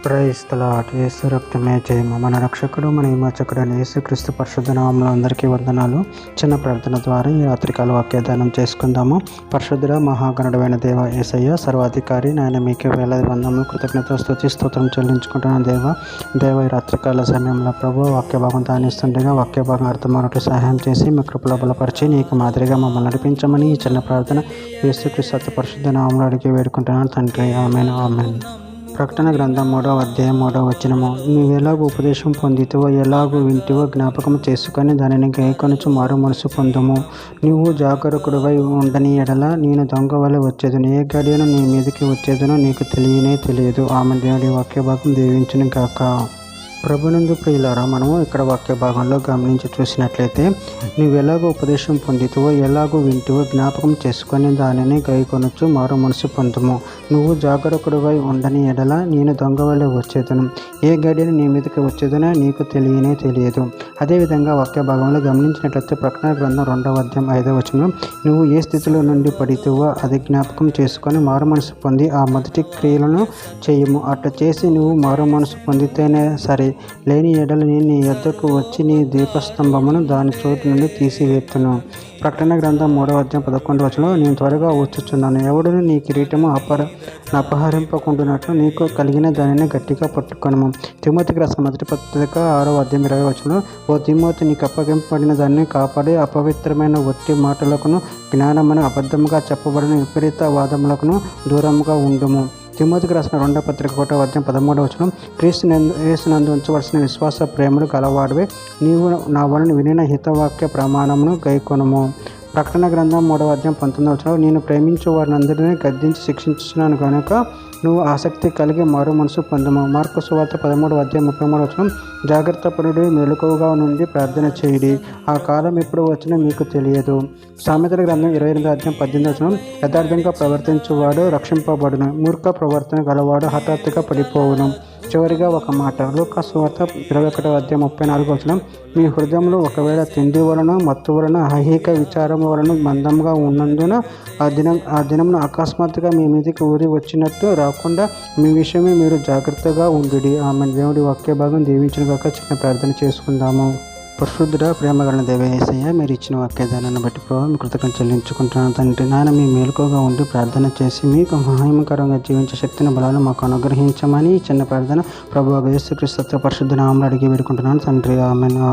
Praise the lord. యేసు రక్తమే జయము. మన రక్షకుడు మన విమోచకుడు అయిన యేసుక్రీస్తు పరిశుద్ధ నామములో అందరికీ వందనాలు. చిన్న ప్రార్థన ద్వారా ఈ రాత్రికాల వాక్యదానం చేసుకుందాము. పరిశుద్ధుడ మహాగణుడైన దేవ యేసయ్య సర్వాధికారి నాయన మీకే వేలాది వందములు కృతజ్ఞత స్తుతి స్తోత్రం చెల్లించుకుంటున్నాను దేవ ఈ రాత్రికాల సమయంలో ప్రభు వాక్య భాగం ధ్యానిస్తుండగా వాక్య భాగం అర్థమైనట్లు సహాయం చేసి మీ కృపలో బలపరిచి నీకు మాదిరిగా మమ్మల్ని నడిపించమని ఈ చిన్న ప్రార్థన యేసుక్రీస్తు పరిశుద్ధ నామములో అడిగి వేడుకుంటున్నాను తండ్రి. ఆమేన్ ఆమేన్. ప్రకటన గ్రంథం 3వ అధ్యాయం 3వ వచనము. నీవెలాగూ ఉపదేశం పొందితివో ఎలాగూ వింటివో జ్ఞాపకం చేసుకొని దానిని గైకొనుచు మారు మనసు పొందుము. నీవు జాగరూకుడివై ఉండని ఎడల నేను దొంగ వలె వచ్చేదను, ఏ గడియను నీ మీదకి వచ్చేదనో నీకు తెలియదు. ఆమె దేవుడి వాక్య భాగం దీవించును గాక. ప్రభునందు ప్రియులారా, మనము ఇక్కడ వాక్య భాగంలో గమనించి చూసినట్లయితే నువ్వెలాగో ఉపదేశం పొందితివో ఎలాగో వింటివో జ్ఞాపకం చేసుకొని దానిని గైకొనొచ్చు మారు మనసు పొందుము. నువ్వు జాగరూకుడివై ఉండని ఎడల నేను దొంగ వలె వచ్చేదను, ఏ గడియను నీ మీదకి వచ్చేదనో నీకు తెలియదు. అదేవిధంగా వాక్య భాగంలో గమనించినట్లయితే ప్రకటన గ్రంథం 2వ అధ్యాయం 5వ వచనంలో నువ్వు ఏ స్థితిలో నుండి పడితివో అది జ్ఞాపకం చేసుకొని మారు మనసు పొంది ఆ మొదటి క్రియలను చేయము. అట్లా చేసి నువ్వు మారు మనసు పొందితేనే సరే, లేని ఎడల నేను నీ యొద్దకు వచ్చి నీ దీపస్తంభమును దాని చోటు నుండి తీసివేత్తును. ప్రకటన గ్రంథం 3వ అధ్యాయం 11వ వచనంలో నేను త్వరగా వచ్చుచున్నాను, ఎవడును నీ కిరీటము అపహరింపకుండునట్లు నీకు కలిగిన దానిని గట్టిగా పట్టుకొనుము. తిమోతికి రాసిన మొదటి పత్రిక 6వ అధ్యాయం 20వ వచనంలో ఓ తిమోతి, నీకు అప్పగింపబడిన దాన్ని కాపాడి అపవిత్రమైన ఒట్టి మాటలకును జ్ఞానమును అబద్ధముగా చెప్పబడిన విపరీత వాదములకును దూరముగా ఉండుము. తిమోతికి రాసిన 2వ పత్రిక 1వ అధ్యాయం 13వ వచనం యేసునందు ఉంచవలసిన విశ్వాస ప్రేమలు గలవాడివే నీవు నా వలన వినిన హితవాక్య ప్రమాణమును గైకొనుము. ప్రకటన గ్రంథం 3వ అధ్యాయం 19వ వచనం నేను ప్రేమించే వారిని అందరినీ గద్దించి శిక్షించున్నాను కనుక నువ్వు ఆసక్తి కలిగి మారు మనసు పొందుము. మార్కు సువార్త 13వ అధ్యాయం 33వ వచనం జాగ్రత్త పరుడు మెలకువగా నుండి ప్రార్థన చేయుడి, ఆ కాలం ఎప్పుడు వచ్చినా మీకు తెలియదు. సామెతల గ్రంథం 28వ అధ్యాయం 18వ వచనం యథార్థంగా ప్రవర్తించువాడు రక్షింపబడును, మూర్ఖ ప్రవర్తన గలవాడు హఠాత్తుగా పడిపోవును. చివరిగా ఒక మాట, లూకా సువార్త 21వ అధ్యాయం 34వ వచనం మీ హృదయంలో ఒకవేళ తిండి వలన మత్తు వలన ఐహిక విచారం వలన మందంగా ఉన్నందున ఆ దినమున అకస్మాత్తుగా మీ మీదకి ఊరి వచ్చినట్టు రాకుండా మీ విషయమే మీరు జాగ్రత్తగా ఉండుడి. ఆమె దేవుడి వాక్య భాగం దీవించిన గాక. చిన్న ప్రార్థన చేసుకుందాము. పరిశుద్ధుడా ప్రేమగల దేవ యేసయ్య, మీరు ఇచ్చిన వాక్యదానాన్ని బట్టి ప్రభావ మీ కృతజ్ఞత చెల్లించుకుంటున్నాను తండ్రి. నాయన మీ మేలుకోగా ఉండి ప్రార్థన చేసి మీకు మహిమకరంగా జీవించే శక్తిని బలాన్ని మాకు అనుగ్రహించమని చిన్న ప్రార్థన ప్రభువు యేసుక్రీస్తు పరిశుద్ధ నామములో అడిగి వేడుకుంటున్నాను తండ్రి. ఆమేన్.